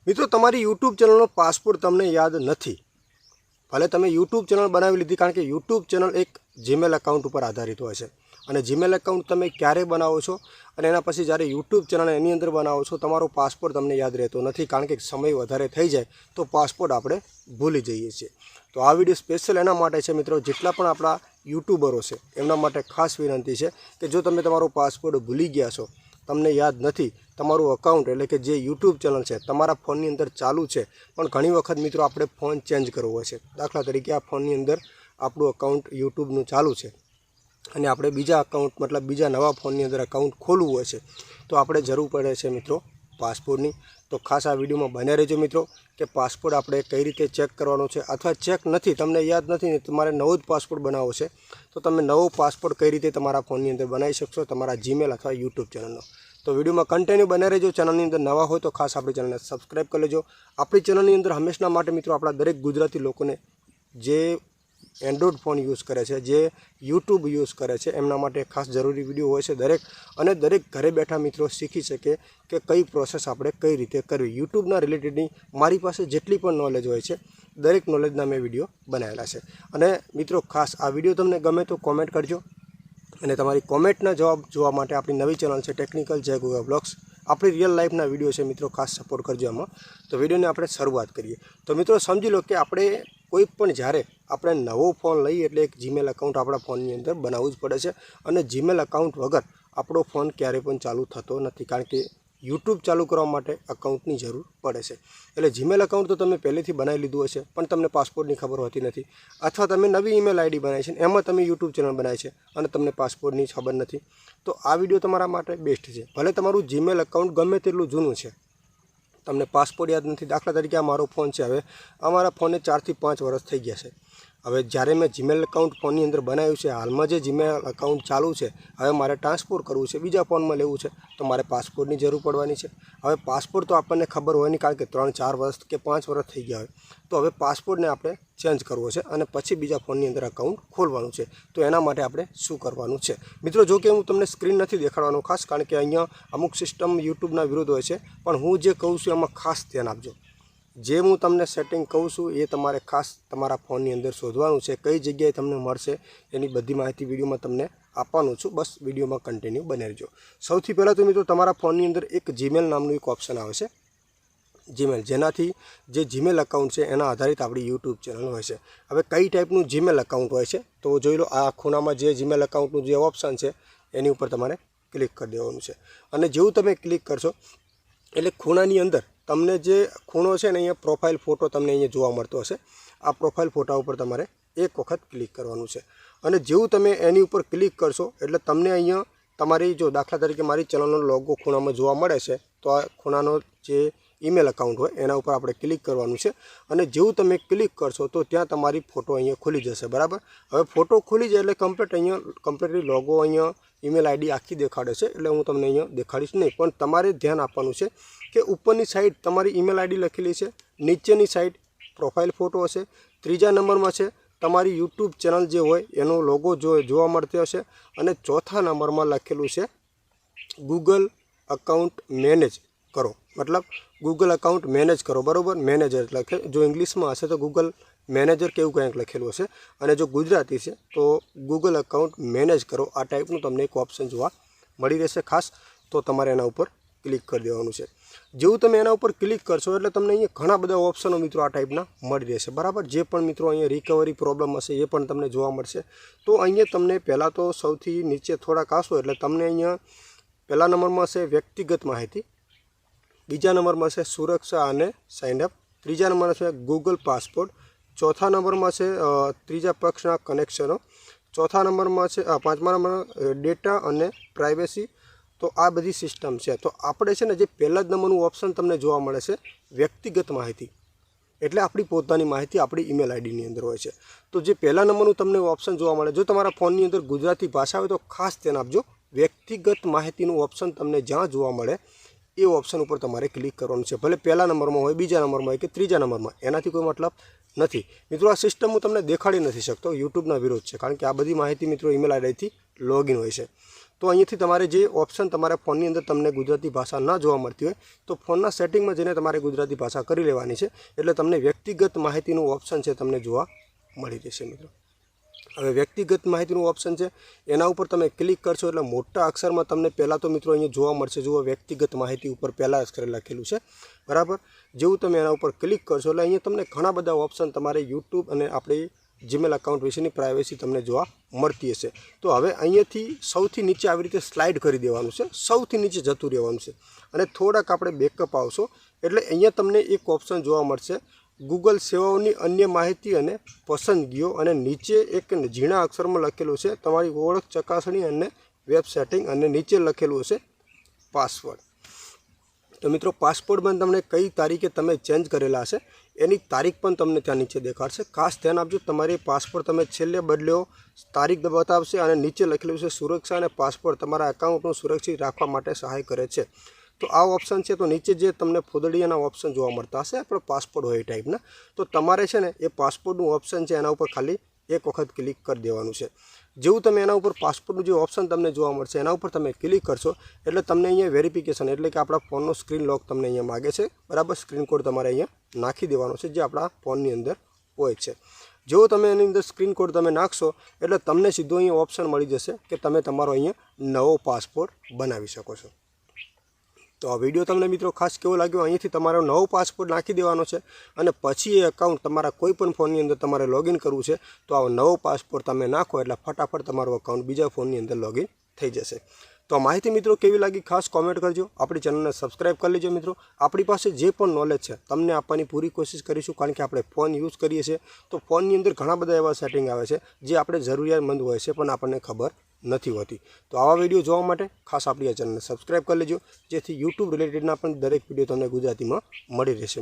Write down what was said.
મિત્રો તમારી YouTube ચેનલનો password તમને યાદ નથી, ભલે તમે યુટ્યુબ ચેનલ બનાવી લીધી, કારણ કે યુટ્યુબ ચેનલ એક જીમેલ એકાઉન્ટ ઉપર આધારિત હોય છે અને જીમેલ એકાઉન્ટ તમે ક્યારે બનાવો છો અને એના પછી જ્યારે યુટ્યુબ ચેનલ એની અંદર બનાવો છો તમારો પાસવર્ડ તમને યાદ રહેતો નથી, કારણ કે સમય વધારે થઈ જાય તો પાસવર્ડ આપણે ભૂલી જઈએ છીએ। તો આ વિડીયો સ્પેશિયલ એના માટે છે મિત્રો, જેટલા પણ આપણા યુટ્યુબરો છે એમના માટે ખાસ વિનંતી છે કે જો તમે તમારો પાસવર્ડ ભૂલી ગયા છો, તમને યાદ નથી, તમારું અકાઉન્ટ એટલે કે જે યુટ્યુબ ચેનલ છે તમારા ફોનની અંદર ચાલુ છે, પણ ઘણી વખત મિત્રો આપણે ફોન ચેન્જ કરવો હોય છે। દાખલા તરીકે આ ફોનની અંદર આપણું અકાઉન્ટ યુટ્યુબનું ચાલુ છે અને આપણે બીજા અકાઉન્ટ મતલબ બીજા નવા ફોનની અંદર અકાઉન્ટ ખોલવું હોય છે, તો આપણે જરૂર પડે છે મિત્રો પાસપોર્ટની। તો ખાસ આ વિડીયોમાં બન્યા રહેજો મિત્રો કે પાસપોર્ટ આપણે કઈ રીતે ચેક કરવાનો છે, અથવા ચેક નથી, તમને યાદ નથી ને તમારે નવો જ પાસપોર્ટ બનાવવો છે તો તમે નવો પાસપોર્ટ કઈ રીતે તમારા ફોનની અંદર બનાવી શકશો તમારા જીમેલ અથવા યુટ્યુબ ચેનલનો। તો વિડીયોમાં કન્ટિન્યુ બન્યા રહેજો। ચેનલની અંદર નવા હોય તો ખાસ આપણી ચેનલને સબસ્ક્રાઈબ કરી લેજો। આપણી ચેનલની અંદર હંમેશા માટે મિત્રો આપણા દરેક ગુજરાતી લોકોને જે એન્ડ્રોઈડ ફોન યુઝ કરે છે, જે યુટ્યુબ યુઝ કરે છે, એમના માટે ખાસ જરૂરી વિડીયો હોય છે દરેક, અને દરેક ઘરે બેઠા મિત્રો શીખી શકે કે કઈ પ્રોસેસ આપણે કઈ રીતે કરવી। યુટ્યુબના રિલેટેડની મારી પાસે જેટલી પણ નોલેજ હોય છે દરેક નોલેજના મેં વિડીયો બનાવેલા છે। અને મિત્રો ખાસ આ વિડીયો તમને ગમે તો કોમેન્ટ કરજો, અને તમારી કોમેન્ટના જવાબ જોવા માટે આપણી નવી ચેનલ છે ટેકનિકલ જય ગોગા બ્લોગ્સ, આપણી રિયલ લાઈફના વિડીયો છે મિત્રો, ખાસ સપોર્ટ કરજો આમાં। તો વિડીયોની આપણે શરૂઆત કરીએ। તો મિત્રો સમજી લો કે આપણે કોઈ પણ જ્યારે આપણે નવો ફોન લઈએ એટલે એક જીમેલ એકાઉન્ટ આપણા ફોનની અંદર બનાવવું જ પડે છે, અને જીમેલ એકાઉન્ટ વગર આપણો ફોન ક્યારેય પણ ચાલુ થતો નથી, કારણ કે યુટ્યુબ ચાલુ કરવા માટે અકાઉન્ટની જરૂર પડે છે। એટલે જીમેલ એકાઉન્ટ તો તમે પહેલેથી બનાવી લીધું હશે, પણ તમને પાસપોર્ટની ખબર હોતી નથી, અથવા તમે નવી ઈમેલ આઈડી બનાવી છે એમાં તમે યુટ્યુબ ચેનલ બનાવી છે અને તમને પાસપોર્ટની ખબર નથી, તો આ વિડીયો તમારા માટે બેસ્ટ છે। ભલે તમારું જીમેલ એકાઉન્ટ ગમે તેટલું જૂનું છે, તમને પાસપોર્ટ યાદ નથી, દાખલા તરીકે આ મારો ફોન છે, હવે અમારા ફોનને 4 થી 5 વર્ષ થઈ ગયા છે। હવે જ્યારે મેં જીમેલ એકાઉન્ટ ફોનની અંદર બનાવ્યું છે, હાલમાં જે જીમેલ એકાઉન્ટ ચાલુ છે, હવે મારે ટ્રાન્સફર કરવું છે, બીજા ફોનમાં લેવું છે, તો મારે પાસપોર્ટની જરૂર પડવાની છે। હવે પાસપોર્ટ તો આપણને ખબર હોય નહીં, કારણ કે 3-4 વર્ષ કે 5 વર્ષ થઈ ગયા હોય, તો હવે પાસપોર્ટને આપણે ચેન્જ કરવો છે અને પછી બીજા ફોનની અંદર અકાઉન્ટ ખોલવાનું છે। તો એના માટે આપણે શું કરવાનું છે મિત્રો, જો કે હું તમને સ્ક્રીન નથી દેખાડવાનો ખાસ, કારણ કે અહીંયા અમુક સિસ્ટમ યુટ્યુબના વિરુદ્ધ હોય છે, પણ હું જે કહું છું એમાં ખાસ ધ્યાન આપજો। જે હું તમને સેટિંગ કહું છું એ તમારે ખાસ તમારા ફોનની અંદર શોધવાનું છે, કઈ જગ્યાએ તમને મળશે એની બધી માહિતી વિડીયોમાં તમને આપવાનું છું, બસ વિડીયોમાં કન્ટિન્યુ બને રહેજો। સૌથી પહેલાં તો મિત્રો તમારા ફોનની અંદર એક જીમેલ નામનું એક ઓપ્શન આવે છે, જીમેલ, જેનાથી જે જીમેલ એકાઉન્ટ છે એના આધારિત આપણી યુટ્યુબ ચેનલ હોય છે। હવે કઈ ટાઈપનું જીમેલ એકાઉન્ટ હોય છે તો જોઈ લો, આ ખૂણામાં જે જીમેલ એકાઉન્ટનું જે ઓપ્શન છે એની ઉપર તમારે ક્લિક કરી દેવાનું છે, અને જેવું તમે ક્લિક કરશો એટલે ખૂણાની અંદર તમને જે ખૂણો છે ને અહીંયા પ્રોફાઇલ ફોટો તમને અહીંયા જોવા મળતો હશે, આ પ્રોફાઇલ ફોટા ઉપર તમારે એક વખત ક્લિક કરવાનું છે, અને જેવું તમે એની ઉપર ક્લિક કરશો એટલે તમને અહીંયા તમારી, જો દાખલા તરીકે મારી ચેનલનો લોગો ખૂણામાં જોવા મળે છે, તો આ ખૂણાનો જે ઈમેલ એકાઉન્ટ હોય એના ઉપર આપણે ક્લિક કરવાનું છે, અને જેવું તમે ક્લિક કરશો તો ત્યાં તમારી ફોટો અહીંયા ખુલી જશે, બરાબર। હવે ફોટો ખુલી જાય એટલે કમ્પ્લીટલી લોગો અહીંયા ઈમેલ આઈડી આખી દેખાડે છે, એટલે હું તમને અહીંયા દેખાડીશ નહીં, પણ તમારે ધ્યાન આપવાનું છે કે ઉપરની સાઈડ તમારી ઈમેલ આઈડી લખેલી છે, નીચેની સાઈડ પ્રોફાઇલ ફોટો હશે, ત્રીજા નંબરમાં છે તમારી યુટ્યુબ ચેનલ જે હોય એનો લોગો જોવા મળતો હશે, અને ચોથા નંબરમાં લખેલું છે ગૂગલ અકાઉન્ટ મેનેજ કરો, મતલબ ગૂગલ અકાઉન્ટ મેનેજ કરો, બરાબર, મેનેજર લખે, જો ઇંગ્લિશમાં હશે તો ગૂગલ મેનેજર કેવું કંઈક લખેલું હશે, અને જો ગુજરાતી છે તો ગૂગલ અકાઉન્ટ મેનેજ કરો, આ ટાઈપનું તમને એક ઓપ્શન જોવા મળી રહેશે ખાસ, તો તમારે એના ઉપર ક્લિક કરી દેવાનું છે। જેવું તમે એના ઉપર ક્લિક કરશો એટલે તમને અહીંયા ઘણા બધા ઓપ્શનો મિત્રો આ ટાઈપના મળી રહેશે, બરાબર। જે પણ મિત્રો અહીંયા રિકવરી પ્રોબ્લેમ હશે એ પણ તમને જોવા મળશે। તો અહીંયા તમને પહેલાં તો સૌથી નીચે થોડાક આવશો એટલે તમને અહીંયા પહેલા નંબરમાં છે વ્યક્તિગત માહિતી, બીજા નંબરમાં છે સુરક્ષા અને સાઇનઅપ, ત્રીજા નંબરમાં છે ગૂગલ પાસપોર્ટ, ચોથા નંબરમાં છે ત્રીજા પક્ષના કનેક્શનો, ચોથા નંબરમાં છે પાંચમા નંબરમાં ડેટા અને પ્રાઇવેસી। તો આ બધી સિસ્ટમ છે। તો આપણે છે ને જે પહેલા જ નંબરનું ઓપ્શન તમને જોવા મળે છે વ્યક્તિગત માહિતી, એટલે આપણી પોતાની માહિતી આપણી ઈમેલ આઈડીની અંદર હોય છે। તો જે પહેલા નંબરનું તમને ઓપ્શન જોવા મળે, જો તમારા ફોનની અંદર ગુજરાતી ભાષા હોય તો ખાસ ધ્યાન આપજો, વ્યક્તિગત માહિતીનું ઓપ્શન તમને જ્યાં જોવા મળે એ ઓપ્શન ઉપર તમારે ક્લિક કરવાનું છે, ભલે પહેલા નંબરમાં હોય, બીજા નંબરમાં હોય કે ત્રીજા નંબરમાં, એનાથી કોઈ મતલબ નથી મિત્રો। આ સિસ્ટમ હું તમને દેખાડી નથી શકતો, યુટ્યુબના વિરોધ છે, કારણ કે આ બધી માહિતી મિત્રો ઈમેલ આઈડીથી લોગિન હોય છે. તો અહીંયાથી તમારે જે ઓપ્શન તમારા ફોનની અંદર તમને ગુજરાતી ભાષા ન જોવા મળતી હોય તો ફોનના સેટિંગમાં જઈને તમારે ગુજરાતી ભાષા કરી લેવાની છે, એટલે તમને વ્યક્તિગત માહિતીનું ઓપ્શન છે તમને જોવા મળી રહેશે મિત્રો. હવે વ્યક્તિગત માહિતીનું ઓપ્શન છે એના ઉપર તમે ક્લિક કરશો એટલે મોટા અક્ષરમાં તમને પહેલાં તો મિત્રો અહીંયા જોવા મળશે. જુઓ, વ્યક્તિગત માહિતી ઉપર પહેલાં અક્ષરે લખેલું છે, બરાબર. જેવું તમે એના ઉપર ક્લિક કરશો એટલે અહીંયા તમને ઘણા બધા ઓપ્શન તમારે યુટ્યુબ અને આપણી જીમેલ એકાઉન્ટ વિશેની પ્રાઇવેસી તમને જોવા મળતી હશે. તો હવે અહીંયાથી સૌથી નીચે આવી રીતે સ્લાઇડ કરી દેવાનું છે, સૌથી નીચે જતું રહેવાનું છે અને થોડાક આપણે બેકઅપ આવશો એટલે અહીંયા તમને એક ઓપ્શન જોવા મળશે, ગૂગલ સેવાઓની અન્ય માહિતી અને પસંદગીઓ, અને નીચે એક ઝીણા અક્ષરમાં લખેલું છે તમારી ઓળખ ચકાસણી અને વેબ સેટિંગ, અને નીચે લખેલું હશે પાસવર્ડ. તો મિત્રો પાસપોર્ટમાં તમને કઈ તારીખે તમે ચેન્જ કરેલા હશે એની તારીખ પણ તમને ત્યાં નીચે દેખાડશે. ખાસ ધ્યાન આપજો, તમારી પાસપોર્ટ તમે છેલ્લે બદલ્યો તારીખ બતાવશે અને નીચે લખેલું છે સુરક્ષા અને પાસપોર્ટ તમારા એકાઉન્ટનું સુરક્ષિત રાખવા માટે સહાય કરે છે. તો આ ઓપ્શન છે. તો નીચે જે તમને ફોદડીયાના ઓપ્શન જોવા મળતા હશે આપણો પાસપોર્ટ હોય એ ટાઈપના, તો તમારે છે ને એ પાસપોર્ટનું ઓપ્શન છે એના ઉપર ખાલી એક વખત ક્લિક કરી દેવાનું છે. જેવું તમે એના ઉપર પાસપોર્ટનું જે ઓપ્શન તમને જોવા મળશે એના ઉપર તમે ક્લિક કરશો એટલે તમને અહીંયા વેરિફિકેશન એટલે કે આપણા ફોનનો સ્ક્રીન લોક તમને અહીંયા માગે છે, બરાબર. સ્ક્રીન કોડ તમારે અહીંયા નાખી દેવાનો છે જે આપણા ફોનની અંદર હોય છે. જો તમે એની અંદર સ્ક્રીન કોડ તમે નાખશો એટલે તમને સીધો અહીંયા ઓપ્શન મળી જશે કે તમે તમારો અહીંયા નવો પાસપોર્ટ બનાવી શકો છો. તો આ વિડીયો તમને મિત્રો ખાસ કેવો લાગ્યો, અહીંયાથી તમારો નવો પાસપોર્ટ નાખી દેવાનો છે અને પછી એ એકાઉન્ટ તમારા કોઈ પણ ફોનની અંદર તમારે લોગિન કરવું છે તો આ નવો પાસપોર્ટ તમે નાખો એટલે ફટાફટ તમારું એકાઉન્ટ બીજા ફોનની અંદર લોગિન થઈ જશે. તો આ માહિતી મિત્રો કેવી લાગી ખાસ કોમેન્ટ કરજો, આપણી ચેનલને સબસ્ક્રાઈબ કરી લેજો. મિત્રો આપણી પાસે જે પણ નોલેજ છે તમને આપવાની પૂરી કોશિશ કરીશું, કારણ કે આપણે ફોન યુઝ કરીએ છીએ તો ફોનની અંદર ઘણા બધા એવા સેટિંગ આવે છે જે આપણે જરૂરિયાતમંદ હોય છે પણ આપણને ખબર નથી હોતી. તો આવા વિડીયો જોવા માટે ખાસ આપણી આ ચેનલને સબસ્ક્રાઈબ કરી લેજો, જેથી યુટ્યુબ રિલેટેડના પણ દરેક વિડીયો તમને ગુજરાતીમાં મળી રહેશે.